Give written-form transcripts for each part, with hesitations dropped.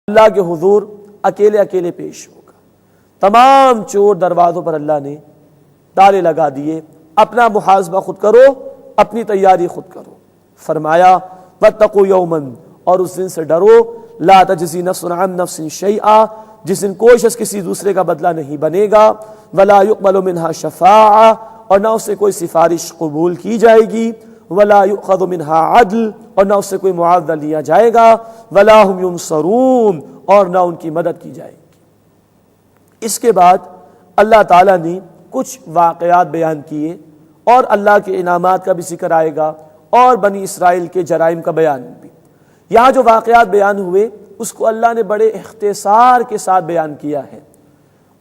اللہ کے حضور اکیلے اکیلے پیش ہوگا۔ تمام چور دروازوں پر اللہ نے تالے لگا دیے۔ اپنا محاسبہ خود کرو، اپنی تیاری خود کرو۔ فرمایا واتقوا یوما، اور اس دن سے ڈرو، لا تجزی نفس عن نفس شیئا، جس دن کوئی شخص کسی دوسرے کا بدلہ نہیں بنے گا، ولا یقبل منها شفاعہ، اور نہ اس سے کوئی سفارش قبول کی جائے گی، ولا یؤخذ منها عدل، اور نہ اس سے کوئی معاوضہ لیا جائے گا، ولا هم ینصرون، اور نہ ان کی مدد کی جائے گی۔ اس کے بعد اللہ تعالیٰ نے کچھ واقعات بیان کیے اور اللہ کے انعامات کا بھی ذکر آئے گا اور بنی اسرائیل کے جرائم کا بیان بھی۔ یہاں جو واقعات بیان ہوئے اس کو اللہ نے بڑے اختصار کے ساتھ بیان کیا ہے۔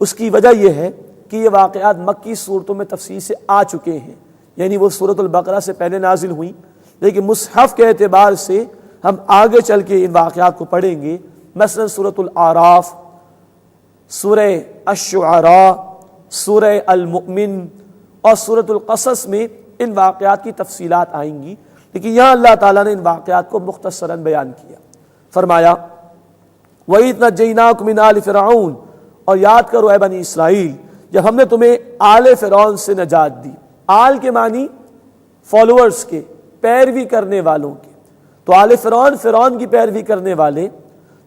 اس کی وجہ یہ ہے کہ یہ واقعات مکی صورتوں میں تفصیل سے آ چکے ہیں، یعنی وہ سورۃ البقرہ سے پہلے نازل ہوئیں، لیکن مصحف کے اعتبار سے ہم آگے چل کے ان واقعات کو پڑھیں گے۔ مثلا سورۃ الاعراف، سورہ الشعراء، سورہ المؤمن اور سورۃ القصص میں ان واقعات کی تفصیلات آئیں گی، لیکن یہاں اللہ تعالیٰ نے ان واقعات کو مختصراً بیان کیا۔ فرمایا وَإِذْ نَجَّيْنَاكُم مِّنْ آلِ فِرْعَوْنَ، اور یاد کرو اے بنی اسرائیل جب ہم نے تمہیں آل فرعون سے نجات دی۔ آل کے معنی فالوورز کے، پیروی کرنے والوں کے۔ تو آل فرعون، فرعون کی پیروی کرنے والے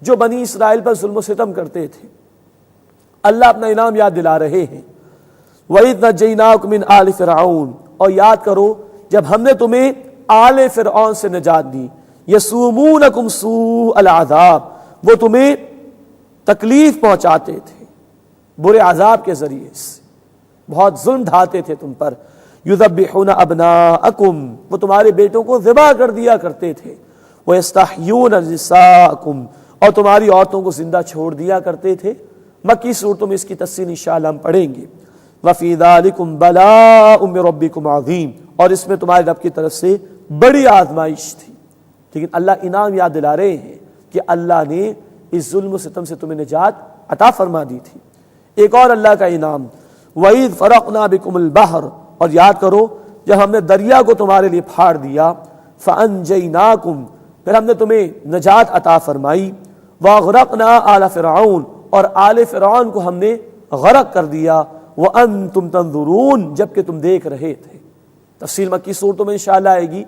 جو بنی اسرائیل پر ظلم و ستم کرتے تھے، اللہ اپنا انعام یاد دلا رہے ہیں۔ وَإِذْ نَجَّيْنَاكُم مِّنْ آلِ فِرْعَوْنَ، اور یاد کرو جب ہم نے تمہیں آل فرعون سے نجات دی۔ یسومونکم سوء العذاب، وہ تمہیں تکلیف پہنچاتے تھے برے عذاب کے ذریعے سے، بہت ظلم ڈھاتے تھے تم پر۔ یذبحون ابناءکم، وہ تمہارے بیٹوں کو ذبح کر دیا کرتے تھے۔ ویستحیون نساءکم، اور تمہاری عورتوں کو زندہ چھوڑ دیا کرتے تھے۔ مکی صورتوں میں اس کی تفصیل انشاءاللہ ہم پڑھیں گے۔ وفی ذالکم بلاء من ربکم عظیم، اور اس میں تمہارے رب کی طرف سے بڑی آزمائش تھی۔ لیکن اللہ انعام یاد دلا رہے ہیں کہ اللہ نے اس ظلم و ستم سے تمہیں نجات عطا فرما دی تھی۔ ایک اور اللہ کا انعام وَإِذْ فَرَقْنَا بِكُمُ الْبَحْرَ، اور یاد کرو جب ہم نے دریا کو تمہارے لیے پھاڑ دیا۔ فَأَنْجَيْنَاكُمْ، پھر ہم نے تمہیں نجات عطا فرمائی۔ وَأَغْرَقْنَا آلَ فِرْعَوْنَ، اور آل فرعون کو ہم نے غرق کر دیا۔ وَأَنْتُمْ تَنظُرُونَ، جبکہ تم دیکھ رہے تھے۔ تفصیل مکی صورتوں میں انشاءاللہ آئے گی۔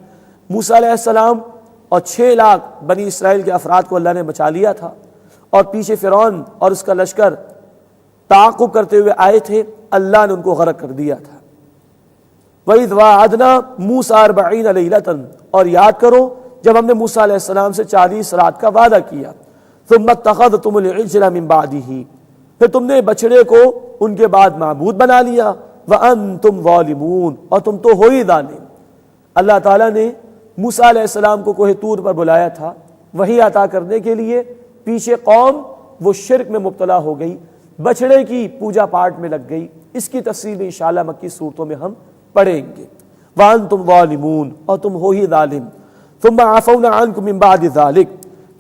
موسیٰ علیہ السلام اور 6 لاکھ بنی اسرائیل کے افراد کو اللہ نے بچا لیا تھا، اور پیچھے فرعون اور اس کا لشکر تعاقب کرتے ہوئے آئے تھے، اللہ نے ان کو غرق کر دیا تھا۔ وَإِذْ وَاعَدْنَا مُوسَىٰ 40 لَيْلَةً، اور یاد کرو جب ہم نے موسیٰ علیہ السلام سے 40 رات کا وعدہ کیا۔ ثُمَّ اتَّخَذْتُمُ الْعِجْلَ مِن بَعْدِهِ، پھر تم نے بچڑے کو ان کے بعد معبود بنا لیا۔ وَأَنْتُمْ ظَالِمُونَ، اور تم تو ہو ہی ظالم۔ اللہ تعالیٰ نے موسیٰ علیہ السلام کو کوہ طور پر بلایا تھا وحی عطا کرنے کے لیے، پیچھے قوم وہ شرک میں مبتلا ہو گئی، بچڑے کی پوجا پاٹ میں لگ گئی۔ اس کی تفصیل انشاءاللہ مکی صورتوں میں ہم پڑھیں گے۔ وَأَنْتُمْ ظَالِمُونَ، اور تم ہو ہی ظالم۔ ثُمَّ عَفَوْنَا عَنْكُم مِّن بَعْدِ ذَلِكَ،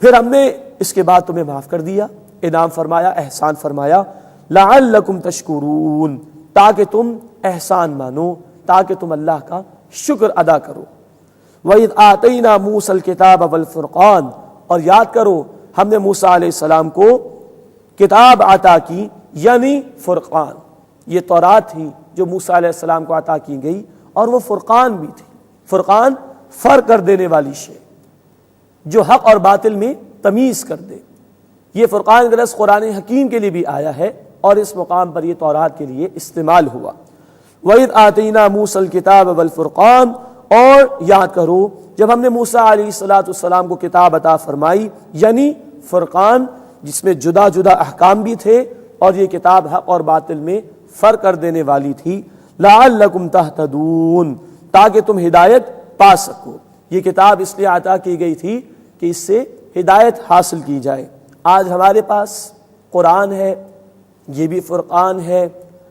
پھر ہم نے اس کے بعد تمہیں معاف کر دیا، انعام فرمایا، احسان فرمایا۔ لَعَلَّكُمْ تَشْكُرُونَ، تاکہ تم احسان مانو، تاکہ تم اللہ کا شکر ادا کرو۔ وَإِذْ آتَيْنَا مُوسَى الْكِتَابَ وَالْفُرْقَانَ، اور یاد کرو ہم نے موسیٰ علیہ السلام کو کتاب عطا کی، یعنی فرقان۔ یہ تورات تھی جو موسیٰ علیہ السلام کو عطا کی گئی، اور وہ فرقان بھی تھی۔ فرقان فرق کر دینے والی شے، جو حق اور باطل میں تمیز کر دے۔ یہ فرقان کا لفظ قرآن حکیم کے لیے بھی آیا ہے، اور اس مقام پر یہ تورات کے لیے استعمال ہوا۔ وَإِذْ آتَيْنَا مُوسَى الْكِتَابَ وَالْفُرْقَانَ، اور یاد کرو جب ہم نے موسیٰ علیہ السلام کو کتاب عطا فرمائی، یعنی فرقان، جس میں جدا جدا احکام بھی تھے، اور یہ کتاب حق اور باطل میں فرق کر دینے والی تھی۔ لَعَلَّكُمْ تَهْتَدُونَ، تاکہ تم ہدایت پا سکو۔ یہ کتاب اس لیے عطا کی گئی تھی کہ اس سے ہدایت حاصل کی جائے۔ آج ہمارے پاس قرآن ہے، یہ بھی فرقان ہے،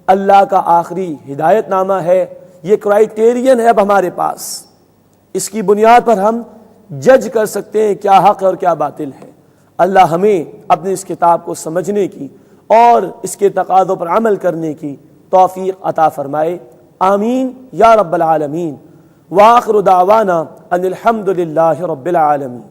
اللہ کا آخری ہدایت نامہ ہے، یہ کرائیٹیرین ہے اب ہمارے پاس۔ اس کی بنیاد پر ہم جج کر سکتے ہیں کیا حق ہے اور کیا باطل ہے۔ اللہ ہمیں اپنی اس کتاب کو سمجھنے کی اور اس کے تقاضوں پر عمل کرنے کی توفیق عطا فرمائے، آمین یا رب العالمین۔ وآخر دعوانا ان الحمد للہ رب العالمین۔